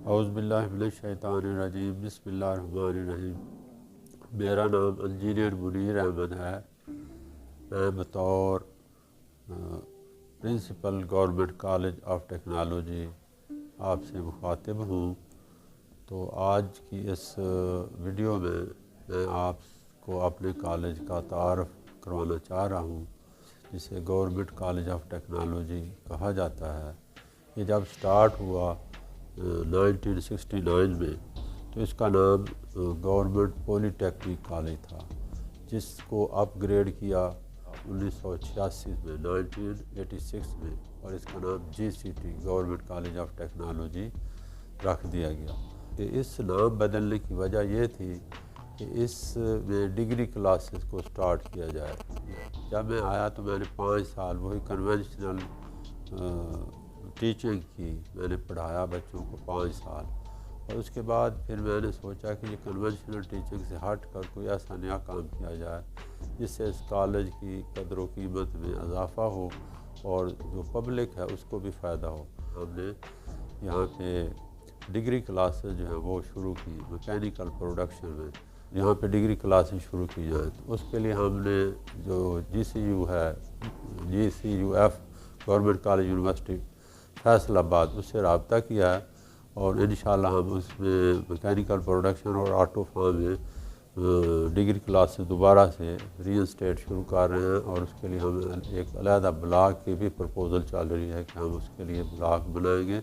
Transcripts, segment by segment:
اعوذ باللہ من الشیطان الرجیم، بسم اللہ الرحمن الرحیم۔ میرا نام انجینئر منیر احمد ہے۔ میں بطور principal government college of technology آپ سے مخاطب ہوں۔ تو آج کی اس ویڈیو میں آپ کو اپنے کالج کا تعارف کروانا چاہ رہا ہوں، جسے گورنمنٹ کالج آف ٹیکنالوجی کہا جاتا ہے۔ یہ جب سٹارٹ ہوا 1969 میں، تو اس کا نام گورنمنٹ پولی ٹیکنک کالج تھا، جس کو اپ گریڈ کیا 1986 میں 1986 میں، اور اس کا نام GCT government college of technology رکھ دیا گیا۔ کہ اس نام بدلنے کی وجہ یہ تھی کہ اس میں ڈگری کلاسز کو سٹارٹ کیا جائے۔ جب میں آیا تو میں نے 5 سال وہی کنونشنل ٹیچنگ کی، میں نے پڑھایا بچوں کو 5 سال، اور اس کے بعد پھر میں نے سوچا کہ یہ کنونشنل ٹیچنگ سے ہٹ کر کوئی ایسا نیا کام کیا جائے جس سے اس کالج کی قدر و قیمت میں اضافہ ہو اور جو پبلک ہے اس کو بھی فائدہ ہو۔ ہم نے یہاں پہ ڈگری کلاسز جو ہیں وہ شروع کی، میکینیکل پروڈکشن میں یہاں پہ ڈگری کلاسز شروع کی جائیں۔ تو اس کے لیے ہم نے جو GCU ہے، GCUF government college university Faisal آباد، اس سے رابطہ کیا ہے، اور انشاءاللہ ہم اس میں میکینیکل پروڈکشن اور آٹو فارم میں ڈگری کلاسز دوبارہ سے ری انسٹیٹ شروع کر رہے ہیں، اور اس کے لیے ہم ایک علیحدہ بلاک کی بھی پرپوزل چل رہی ہے کہ ہم اس کے لیے بلاک بنائیں گے۔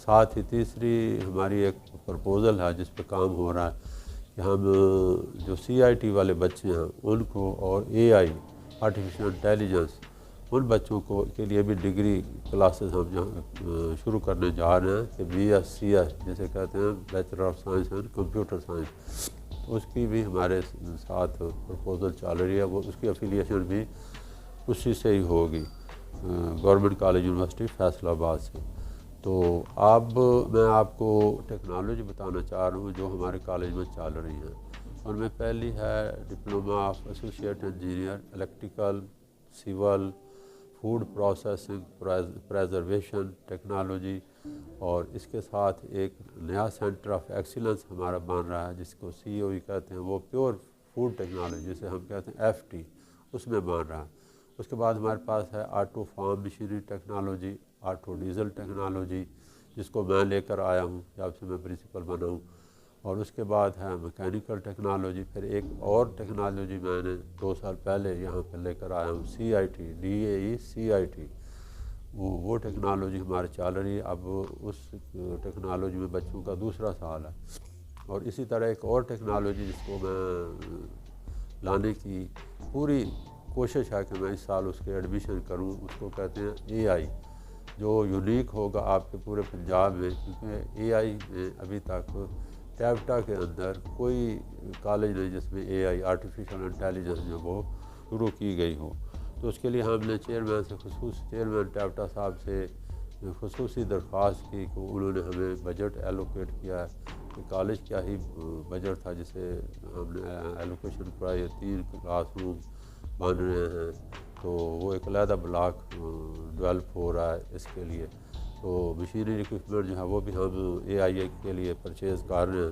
ساتھ ہی تیسری ہماری ایک پرپوزل ہے جس پہ کام ہو رہا ہے کہ ہم جو CIT والے بچے ہیں ان کو، اور AI آرٹیفیشل انٹیلیجنس، ان بچوں کو کے لیے بھی ڈگری کلاسز ہم یہاں شروع کرنے جا رہے ہیں کہ BScs جسے کہتے ہیں bachelor of science and computer science. اس کی بھی ہمارے ساتھ پرپوزل چل رہی ہے، وہ اس کی افیلیشن بھی اسی سے ہی ہوگی، گورنمنٹ کالج یونیورسٹی فیصل آباد سے۔ تو اب میں آپ کو ٹیکنالوجی بتانا چاہ رہا ہوں جو ہمارے کالج میں چل رہی ہیں۔ ان میں پہلی ہے diploma of associate engineer electrical civil food processing preservation technology, اور اس کے ساتھ ایک نیا سینٹر آف ایکسیلنس ہمارا بن رہا ہے جس کو COE کہتے ہیں، وہ پیور فوڈ ٹیکنالوجی جسے ہم کہتے ہیں FT، اس میں بن رہا ہے۔ اس کے بعد ہمارے پاس ہے auto form machinery technology, auto diesel technology, جس کو میں لے کر آیا ہوں جب سے میں پرنسپل بنا ہوں، اور اس کے بعد ہے میکینیکل ٹیکنالوجی۔ پھر ایک اور ٹیکنالوجی میں نے 2 سال پہلے یہاں پہ لے کر آیا ہوں، CIT DAE CIT، وہ ٹیکنالوجی ہمارے چل رہی ہے۔ اب اس ٹیکنالوجی میں بچوں کا دوسرا سال ہے، اور اسی طرح ایک اور ٹیکنالوجی جس کو میں لانے کی پوری کوشش ہے کہ میں اس سال اس کے ایڈمیشن کروں، اس کو کہتے ہیں AI، جو یونیک ہوگا آپ کے پورے پنجاب میں، کیونکہ AI میں ابھی تک ٹیپٹا کے اندر کوئی کالج نہیں جس میں AI آرٹیفیشل انٹیلیجنس جو وہ شروع کی گئی ہو۔ تو اس کے لیے ہم نے چیئرمین ٹیپٹا صاحب سے خصوصی درخواست کی کہ انہوں نے ہمیں بجٹ ایلوکیٹ کیا ہے کہ کالج کیا ہی بجٹ تھا جسے ہم نے ایلوکیشن کرائی ہے۔ 3 کلاس روم بن رہے ہیں، تو وہ ایک علیحدہ بلاک ڈیولپ ہو رہا ہے اس کے لیے۔ تو مشینری اکوپمنٹ جو ہے وہ بھی ہم AIA کے لیے پرچیز کر رہے ہیں،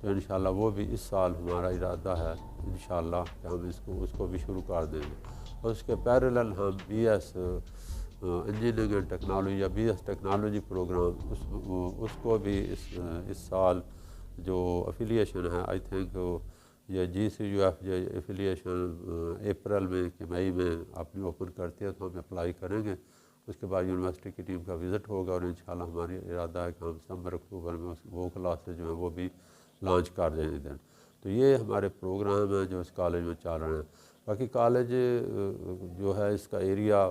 تو انشاءاللہ وہ بھی اس سال ہمارا ارادہ ہے انشاءاللہ کہ ہم اس کو بھی شروع کر دیں گے۔ اور اس کے پیرلل ہم BS انجینئرنگ اینڈ ٹیکنالوجی یا BS ٹیکنالوجی پروگرام، اس کو بھی اس سال جو افیلیشن ہے، آئی تھنک یہ GCUF جو افیلیشن اپریل میں کہ مئی میں اپنی اوپن کرتی ہے، تو ہم اپلائی کریں گے۔ اس کے بعد یونیورسٹی کی ٹیم کا وزٹ ہوگا، اور انشاءاللہ ہماری ارادہ ہے کہ ہم ستمبر اکتوبر میں وہ کلاسز جو ہیں وہ بھی لانچ کر دیں گے۔ تو یہ ہمارے پروگرام ہیں جو اس کالج میں چل رہے ہیں۔ باقی کالج جو ہے اس کا ایریا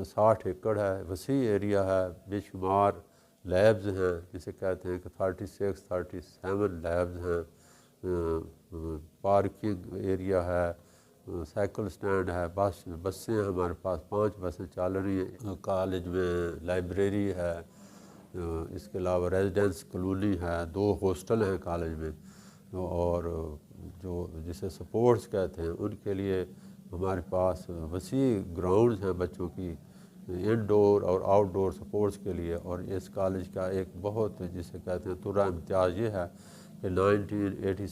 60 ایکڑ ہے، وسیع ایریا ہے، بے شمار لیبز ہیں، جسے کہتے ہیں کہ 37 لیبز ہیں، پارکنگ ایریا ہے، سائیکل سٹینڈ ہے، بسیں ہیں ہمارے پاس 5 بسیں چل رہی ہیں کالج میں، لائبریری ہے، اس کے علاوہ ریزیڈنس کالونی ہے، 2 ہاسٹل ہیں کالج میں، اور جو جسے سپورٹس کہتے ہیں ان کے لیے ہمارے پاس وسیع گراؤنڈز ہیں بچوں کی انڈور اور آؤٹ ڈور سپورٹس کے لیے، اور اس کالج کا ایک بہت جسے کہتے ہیں ترا امتیاز یہ ہے کہ 1987